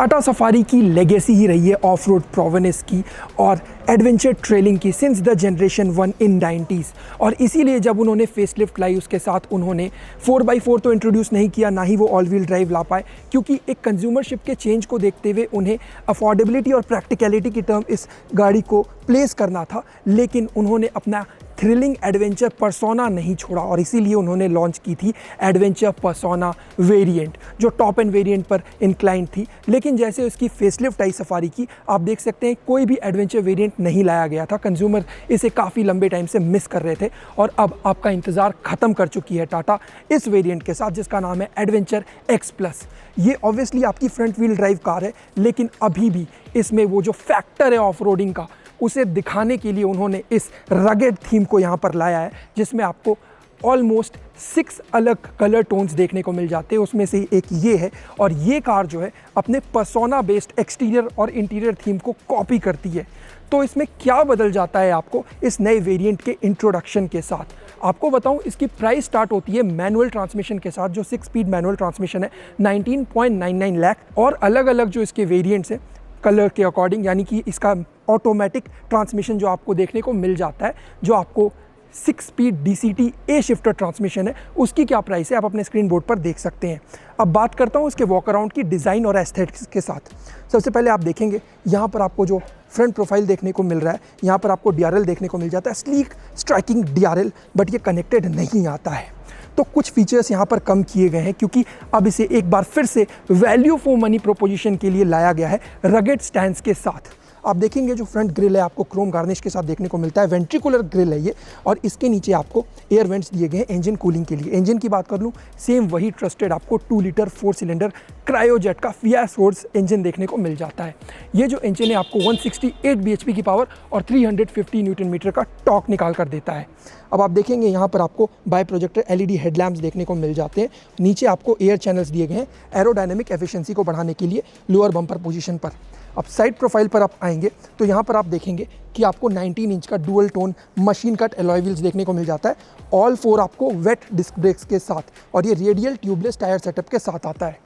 Tata safari की legacy ही रही है ऑफ रोड प्रोवेनेंस की और एडवेंचर ट्रेलिंग की since the generation 1 in 90s। और इसीलिए जब उन्होंने फेसलिफ्ट लाई उसके साथ उन्होंने 4x4 तो इंट्रोड्यूस नहीं किया, ना ही वो ऑल व्हील ड्राइव ला पाए, क्योंकि एक कंज्यूमरशिप के चेंज को देखते हुए उन्हें अफोर्डेबिलिटी और प्रैक्टिकलिटी की टर्म इस गाड़ी को प्लेस करना था। लेकिन उन्होंने अपना थ्रिलिंग एडवेंचर पर्सोना नहीं छोड़ा और इसीलिए उन्होंने लॉन्च की थी एडवेंचर पर्सोना वेरिएंट, जो टॉप एंड वेरिएंट पर इंक्लाइंड थी। लेकिन जैसे उसकी फेसलिफ्ट आई सफारी की, आप देख सकते हैं कोई भी एडवेंचर वेरिएंट नहीं लाया गया था। कंज्यूमर इसे काफ़ी लंबे टाइम से मिस कर रहे थे और अब आपका इंतज़ार ख़त्म कर चुकी है टाटा इस वेरिएंट के साथ, जिसका नाम है एडवेंचर एक्स प्लस। ये ऑब्वियसली आपकी फ्रंट व्हील ड्राइव कार है, लेकिन अभी भी इसमें वो जो फैक्टर है ऑफ रोडिंग का, उसे दिखाने के लिए उन्होंने इस रगेड थीम को यहाँ पर लाया है, जिसमें आपको ऑलमोस्ट 6 अलग कलर टोन्स देखने को मिल जाते हैं। उसमें से एक ये है और ये कार जो है अपने पर्सोना बेस्ड एक्सटीरियर और इंटीरियर थीम को कॉपी करती है। तो इसमें क्या बदल जाता है आपको इस नए वेरिएंट के इंट्रोडक्शन के साथ, आपको बताऊं। इसकी प्राइस स्टार्ट होती है मैनुअल ट्रांसमिशन के साथ, जो 6 स्पीड मैनुअल ट्रांसमिशन है, 19.99 लाख। और अलग अलग जो इसके वेरिएंट्स हैं कलर के अकॉर्डिंग, यानी कि इसका ऑटोमेटिक ट्रांसमिशन जो आपको देखने को मिल जाता है, जो आपको 6 स्पीड DCT ए शिफ्टर ट्रांसमिशन है, उसकी क्या प्राइस है आप अपने स्क्रीन बोर्ड पर देख सकते हैं। अब बात करता हूँ इसके वॉक अराउंड की डिज़ाइन और एस्थेटिक्स के साथ। सबसे पहले आप देखेंगे यहाँ पर आपको जो फ्रंट प्रोफाइल देखने को मिल रहा है, यहाँ पर आपको DRL देखने को मिल जाता है, स्लीक स्ट्राइकिंग DRL, बट ये कनेक्टेड नहीं आता है। तो कुछ फीचर्स यहाँ पर कम किए गए हैं, क्योंकि अब इसे एक बार फिर से वैल्यू फॉर मनी प्रोपोजिशन के लिए लाया गया है रगेड स्टैंड्स के साथ। आप देखेंगे जो फ्रंट ग्रिल है आपको क्रोम गार्निश के साथ देखने को मिलता है, वेंट्रिकुलर ग्रिल है ये, और इसके नीचे आपको एयर वेंट्स दिए गए हैं इंजन कूलिंग के लिए। इंजन की बात कर लूँ, सेम वही ट्रस्टेड आपको 2 लीटर 4 सिलेंडर क्रायोजेट का फिया सोर्स इंजन देखने को मिल जाता है। ये जो इंजन है आपको 168 bhp की पावर और 350 न्यूटन मीटर का टॉर्क निकाल कर देता है। अब आप देखेंगे यहाँ पर आपको बाय प्रोजेक्टर LED हेडलैम्प्स देखने को मिल जाते हैं। नीचे आपको एयर चैनल्स दिए गए हैं एरोडायनेमिक एफिशिएंसी को बढ़ाने के लिए लोअर बम्पर पोजीशन पर। अब साइड प्रोफाइल पर आप आएंगे तो यहाँ पर आप देखेंगे कि आपको 19 इंच का dual tone machine cut alloy wheels देखने को मिल जाता है, ऑल 4 आपको वेट डिस्क ब्रेक्स के साथ, और ये रेडियल ट्यूबलेस टायर सेटअप के साथ आता है।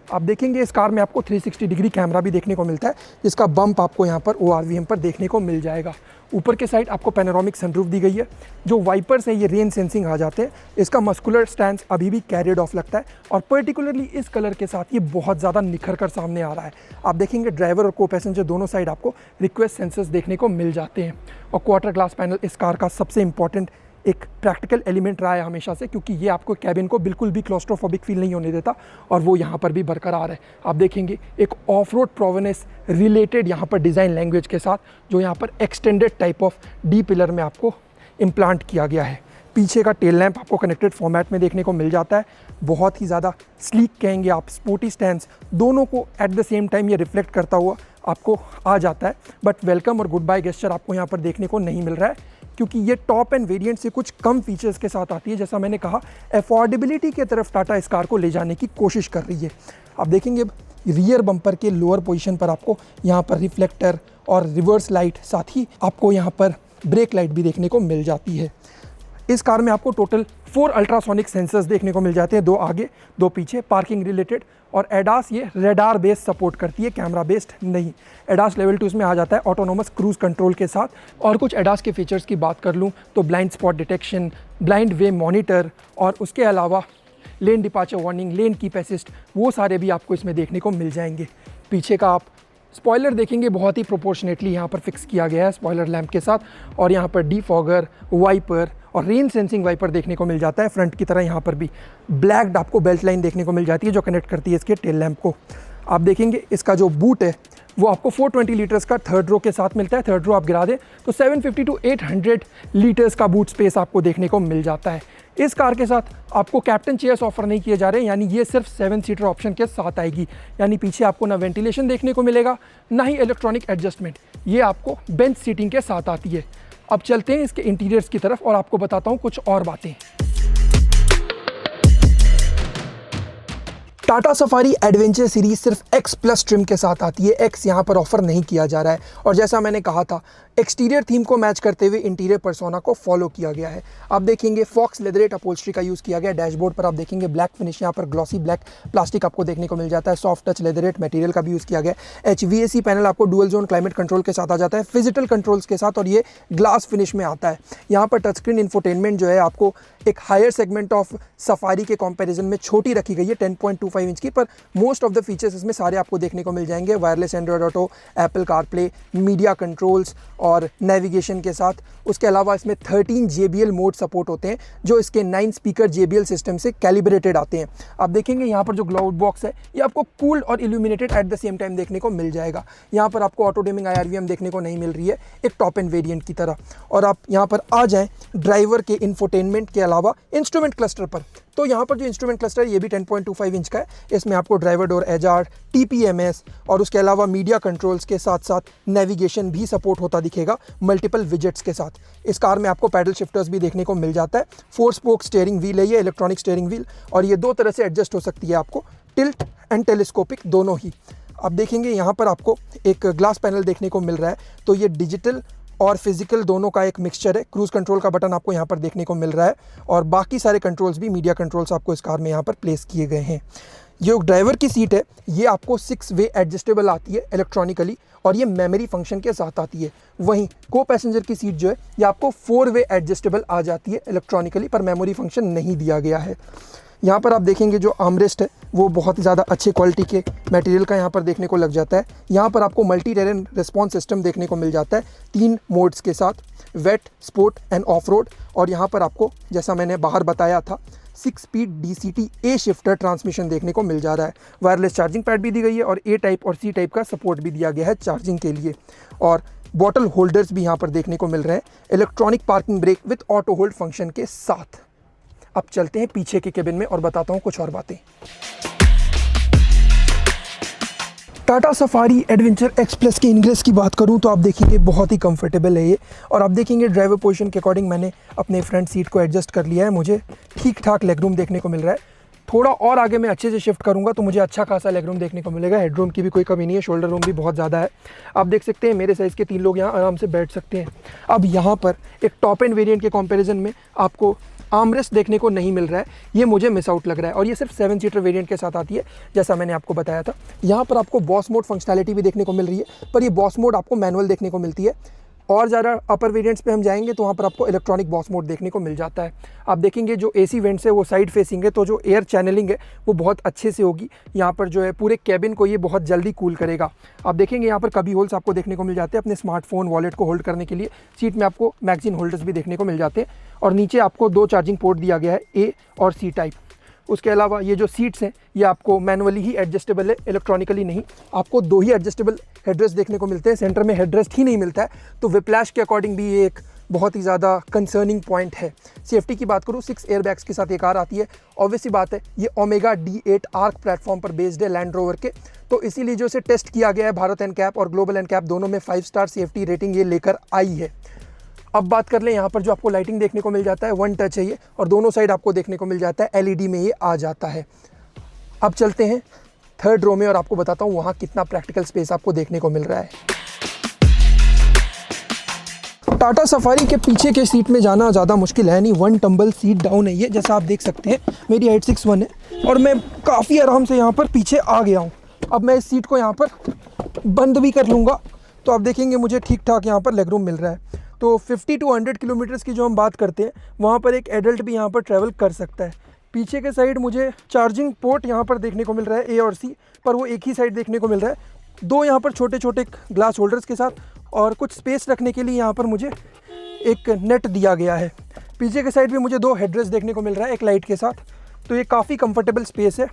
आप देखेंगे इस कार में आपको 360 डिग्री कैमरा भी देखने को मिलता है, जिसका बम्प आपको यहाँ पर ORVM पर देखने को मिल जाएगा। ऊपर के साइड आपको पैनोरामिक सनरूफ दी गई है। जो वाइपर्स हैं ये रेन सेंसिंग आ जाते हैं। इसका मस्कुलर स्टैंड अभी भी कैरियड ऑफ लगता है और पर्टिकुलरली इस कलर के साथ ये बहुत ज़्यादा निखर कर सामने आ रहा है। आप देखेंगे ड्राइवर और को पैसेंजर दोनों साइड आपको रिक्वेस्ट सेंसर्स देखने को मिल जाते हैं। और क्वार्टर ग्लास पैनल इस कार का सबसे इंपॉर्टेंट एक प्रैक्टिकल एलिमेंट रहा है हमेशा से, क्योंकि ये आपको कैबिन को बिल्कुल भी क्लॉस्ट्रोफोबिक फील नहीं होने देता, और वो यहाँ पर भी बरकरार है। आप देखेंगे एक ऑफ रोड प्रोवेनेंस रिलेटेड यहाँ पर डिज़ाइन लैंग्वेज के साथ, जो यहाँ पर extended type of D pillar में आपको इम्प्लांट किया गया है। पीछे का टेल लैंप आपको कनेक्टेड फॉर्मेट में देखने को मिल जाता है। बहुत ही ज़्यादा स्लीक कहेंगे आप, स्पोर्टी स्टैंड्स, दोनों को एट द सेम टाइम ये रिफ्लेक्ट करता हुआ आपको आ जाता है। बट वेलकम और गुड बाय गेस्चर आपको यहाँ पर देखने को नहीं मिल रहा है, क्योंकि ये टॉप एंड वेरिएंट से कुछ कम फीचर्स के साथ आती है। जैसा मैंने कहा, अफोर्डेबिलिटी की तरफ टाटा इस कार को ले जाने की कोशिश कर रही है। आप देखेंगे रियर बम्पर के लोअर पोजीशन पर आपको यहाँ पर रिफ्लेक्टर और रिवर्स लाइट, साथ ही आपको यहाँ पर ब्रेक लाइट भी देखने को मिल जाती है। इस कार में आपको टोटल 4 अल्ट्रासोनिक सेंसर्स देखने को मिल जाते हैं, 2 आगे 2 पीछे, पार्किंग रिलेटेड। और एडास ये रेडार बेस्ड सपोर्ट करती है, कैमरा बेस्ड नहीं। एडास लेवल 2 इसमें आ जाता है ऑटोनोमस क्रूज कंट्रोल के साथ। और कुछ एडास के फीचर्स की बात कर लूँ तो ब्लाइंड स्पॉट डिटेक्शन, ब्लाइंड वे मॉनिटर, और उसके अलावा lane departure warning, lane keep assist, वो सारे भी आपको इसमें देखने को मिल जाएंगे। पीछे का आप स्पॉइलर देखेंगे, बहुत ही प्रोपोर्शनेटली यहाँ पर फिक्स किया गया है स्पॉइलर लैंप के साथ, और यहाँ पर डीफॉगर, वाइपर और रेन सेंसिंग वाइपर देखने को मिल जाता है। फ्रंट की तरह यहाँ पर भी ब्लैक आपको बेल्ट लाइन देखने को मिल जाती है, जो कनेक्ट करती है इसके टेल लैंप को। आप देखेंगे इसका जो बूट है वो आपको 420 लीटर्स का थर्ड रो के साथ मिलता है। थर्ड रो आप गिरा दें तो 750 to 800 लीटर्स का बूट स्पेस आपको देखने को मिल जाता है। इस कार के साथ आपको कैप्टन चेयर्स ऑफर नहीं किए जा रहे हैं, यानी ये सिर्फ 7 सीटर ऑप्शन के साथ आएगी। यानी पीछे आपको ना वेंटिलेशन देखने को मिलेगा, ना ही इलेक्ट्रॉनिक एडजस्टमेंट, ये आपको बेंच सीटिंग के साथ आती है। अब चलते हैं इसके इंटीरियर्स की तरफ और आपको बताता हूँ कुछ और बातें। टाटा सफारी एडवेंचर सीरीज सिर्फ एक्स प्लस ट्रिम के साथ आती है। एक्स यहाँ पर ऑफर नहीं किया जा रहा है और जैसा मैंने कहा था एक्सटीरियर थीम को मैच करते हुए इंटीरियर पर्सोना को फॉलो किया गया है। आप देखेंगे फॉक्स लेदरेट अपहोल्स्ट्री का यूज़ किया गया। डैशबोर्ड पर आप देखेंगे ब्लैक फिनिश, यहाँ पर ग्लॉसी ब्लैक प्लास्टिक आपको देखने को मिल जाता है। सॉफ्ट टच लेदरेट मटेरियल का भी यूज़ किया गया है। HVAC पैनल आपको डुअल जोन क्लाइमेट कंट्रोल के साथ आ जाता है, फिजिकल कंट्रोल्स के साथ, और ये ग्लास फिनिश में आता है। यहाँ पर टच स्क्रीन इंफोटेनमेंट जो है आपको एक हायर सेगमेंट ऑफ सफारी के कंपैरिजन में छोटी रखी गई है 10.25 इंच की, पर मोस्ट ऑफ द फीचर्स इसमें सारे आपको देखने को मिल जाएंगे। Wireless Android auto, Apple CarPlay, media controls और नेविगेशन के साथ। उसके अलावा इसमें 13 JBL मोड सपोर्ट होते हैं जो इसके 9 स्पीकर JBL सिस्टम से कैलिब्रेटेड आते हैं। आप देखेंगे यहाँ पर जो ग्लाउड बॉक्स है ये आपको कूल्ड और illuminated at the same time देखने को मिल जाएगा। यहाँ पर आपको ऑटो डिमिंग IRVM देखने को नहीं मिल रही है एक टॉप एंड वेरिएंट की तरह। और आप यहाँ पर आ जाएं ड्राइवर के इंफोटेनमेंट के अलावा इंस्ट्रूमेंट क्लस्टर पर, तो यहाँ पर जो इंस्ट्रूमेंट क्लस्टर है ये भी 10.25 इंच का है। इसमें आपको ड्राइवर डोर एजार्ड, TPMS और उसके अलावा मीडिया कंट्रोल्स के साथ साथ नेविगेशन भी सपोर्ट होता दिखेगा मल्टीपल विजेट्स के साथ। इस कार में आपको पैडल शिफ्टर्स भी देखने को मिल जाता है। 4 स्पोक स्टीयरिंग व्हील है ये, इलेक्ट्रॉनिक स्टीयरिंग व्हील, और ये 2 तरह से एडजस्ट हो सकती है आपको, टिल्ट एंड टेलीस्कोपिक दोनों ही। आप देखेंगे यहाँ पर आपको एक ग्लास पैनल देखने को मिल रहा है, तो ये डिजिटल और फिजिकल दोनों का एक मिक्सचर है। क्रूज़ कंट्रोल का बटन आपको यहाँ पर देखने को मिल रहा है और बाकी सारे कंट्रोल्स भी मीडिया कंट्रोल्स आपको इस कार में यहाँ पर प्लेस किए गए हैं। जो ड्राइवर की सीट है ये आपको 6 वे एडजस्टेबल आती है इलेक्ट्रॉनिकली और ये मेमोरी फंक्शन के साथ आती है। वहीं को पैसेंजर की सीट जो है ये आपको 4 वे एडजस्टेबल आ जाती है इलेक्ट्रॉनिकली, पर मेमोरी फंक्शन नहीं दिया गया है। यहाँ पर आप देखेंगे जो आर्मरेस्ट है वो बहुत ही ज़्यादा अच्छे क्वालिटी के मटेरियल का यहाँ पर देखने को लग जाता है। यहाँ पर आपको मल्टी टेरेन रिस्पॉन्स सिस्टम देखने को मिल जाता है 3 मोड्स के साथ, wet, sport and off road. और यहाँ पर आपको जैसा मैंने बाहर बताया था 6 speed DCT A shifter transmission देखने को मिल जा रहा है। वायरलेस चार्जिंग पैड भी दी गई है और A टाइप और C टाइप का सपोर्ट भी दिया गया है चार्जिंग के लिए। और बॉटल होल्डर्स भी यहाँ पर देखने को मिल रहे हैं electronic parking brake with auto hold function के साथ। अब चलते हैं पीछे के केबिन में और बताता हूँ कुछ और बातें। Tata safari adventure x plus के इनग्रेस की बात करूं तो आप देखेंगे बहुत ही कंफर्टेबल है ये। और आप देखेंगे ड्राइवर पोजीशन के अकॉर्डिंग मैंने अपने फ्रंट सीट को एडजस्ट कर लिया है। मुझे ठीक ठाक लेग रूम देखने को मिल रहा है। थोड़ा और आगे मैं अच्छे से शिफ्ट करूंगा तो मुझे अच्छा खासा लेग रूम देखने को मिलेगा। हेडरूम की भी कोई कमी नहीं है, शोल्डर रूम भी बहुत ज़्यादा है। आप देख सकते हैं मेरे साइज़ के 3 लोग यहाँ आराम से बैठ सकते हैं। अब यहाँ पर एक टॉप एंड वेरिएंट के कंपैरिजन में आपको आर्मरेस्ट देखने को नहीं मिल रहा है, ये मुझे मिस आउट लग रहा है। और ये सिर्फ 7 सीटर वेरिएंट के साथ आती है जैसा मैंने आपको बताया था। यहाँ पर आपको बॉस मोड फंक्शनैलिटी भी देखने को मिल रही है, पर ये बॉस मोड आपको मैनुअल देखने को मिलती है। और ज़्यादा अपर वेरिएंट्स पे हम जाएंगे तो वहाँ पर आपको इलेक्ट्रॉनिक बॉस मोड देखने को मिल जाता है। आप देखेंगे जो AC वेंट्स है वो साइड फेसिंग है, तो जो एयर चैनलिंग है वो बहुत अच्छे से होगी। यहाँ पर जो है पूरे कैबिन को ये बहुत जल्दी कूल करेगा। आप देखेंगे यहाँ पर कभी होल्स आपको देखने को मिल जाते हैं अपने स्मार्टफोन वॉलेट को होल्ड करने के लिए। सीट में आपको मैगजीन होल्डर्स भी देखने को मिल जाते हैं और नीचे आपको 2 चार्जिंग पोर्ट दिया गया है, A और C टाइप। उसके अलावा ये जो सीट्स हैं ये आपको मैनुअली ही एडजस्टेबल है, इलेक्ट्रॉनिकली नहीं। आपको 2 ही एडजस्टेबल हेडरेस्ट देखने को मिलते हैं, सेंटर में हेडरेस्ट ही नहीं मिलता है, तो विप्लैश के अकॉर्डिंग भी ये एक बहुत ही ज़्यादा कंसर्निंग पॉइंट है। सेफ्टी की बात करूँ 6 एयरबैग्स के साथ ये कार आती है। ऑब्वियस सी बात है ये ओमेगा D8 आर्क प्लेटफॉर्म पर बेस्ड है लैंड रोवर के, तो इसीलिए जो इसे टेस्ट किया गया है भारत NCAP और ग्लोबल NCAP दोनों में 5 स्टार सेफ्टी रेटिंग ये लेकर आई है। अब बात कर लें यहाँ पर जो आपको लाइटिंग देखने को मिल जाता है 1 टच है ये, और दोनों साइड आपको देखने को मिल जाता है LED में ये आ जाता है। अब चलते हैं 3rd रो में और आपको बताता हूँ वहाँ कितना प्रैक्टिकल स्पेस आपको देखने को मिल रहा है। टाटा सफारी के पीछे के सीट में जाना ज़्यादा मुश्किल है नहीं, 1 टम्बल सीट डाउन है ये, जैसा आप देख सकते हैं। मेरी हाइट 6'1" है और मैं काफ़ी आराम से यहाँ पर पीछे आ गया हूँ। अब मैं इस सीट को यहाँ पर बंद भी कर लूँगा तो आप देखेंगे मुझे ठीक ठाक यहाँ पर लेग रूम मिल रहा है। तो 50 to 100 किलोमीटर्स की जो हम बात करते हैं वहाँ पर एक एडल्ट भी यहाँ पर ट्रैवल कर सकता है। पीछे के साइड मुझे चार्जिंग पोर्ट यहाँ पर देखने को मिल रहा है A और C, पर वो एक ही साइड देखने को मिल रहा है। 2 यहाँ पर छोटे छोटे ग्लास होल्डर्स के साथ और कुछ स्पेस रखने के लिए यहाँ पर मुझे एक नेट दिया गया है। पीछे के साइड भी मुझे 2 हेडरेस्ट देखने को मिल रहा है एक लाइट के साथ, तो ये काफ़ी कंफर्टेबल स्पेस है।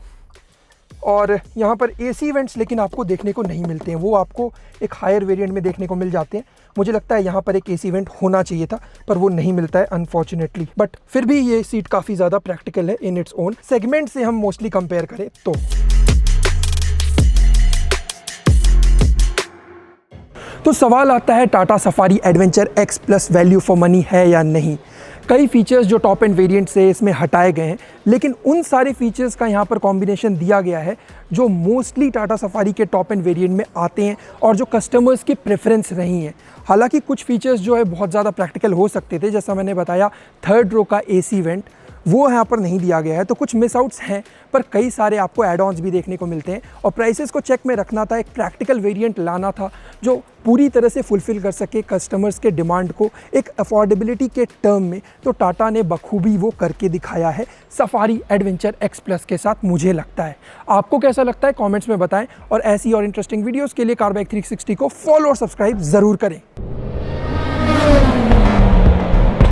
और यहाँ पर AC वेंट्स लेकिन आपको देखने को नहीं मिलते हैं, वो आपको एक हायर वेरिएंट में देखने को मिल जाते हैं। मुझे लगता है यहाँ पर एक AC वेंट होना चाहिए था पर वो नहीं मिलता है अनफॉर्चुनेटली, बट फिर भी ये सीट काफ़ी ज़्यादा प्रैक्टिकल है इन इट्स ओन सेगमेंट से हम मोस्टली कंपेयर करें तो सवाल आता है Tata safari adventure x plus value for money है या नहीं। कई फीचर्स जो टॉप एंड वेरिएंट से इसमें हटाए गए हैं, लेकिन उन सारे फीचर्स का यहाँ पर कॉम्बिनेशन दिया गया है जो मोस्टली टाटा सफारी के टॉप एंड वेरिएंट में आते हैं और जो कस्टमर्स की प्रेफरेंस रही हैं। हालांकि कुछ फीचर्स जो है बहुत ज़्यादा प्रैक्टिकल हो सकते थे, जैसा मैंने बताया थर्ड रो का AC वेंट वो यहाँ पर नहीं दिया गया है, तो कुछ मिस आउट्स हैं, पर कई सारे आपको एड ऑन्स भी देखने को मिलते हैं। और प्राइसेस को चेक में रखना था, एक प्रैक्टिकल वेरिएंट लाना था जो पूरी तरह से फुलफ़िल कर सके कस्टमर्स के डिमांड को एक अफोर्डेबिलिटी के टर्म में, तो टाटा ने बखूबी वो करके दिखाया है सफारी एडवेंचर X Plus के साथ, मुझे लगता है। आपको कैसा लगता है कमेंट्स में बताएं, और ऐसी और इंटरेस्टिंग वीडियोस के लिए कार बाइक 360 को फॉलो और सब्सक्राइब ज़रूर करें।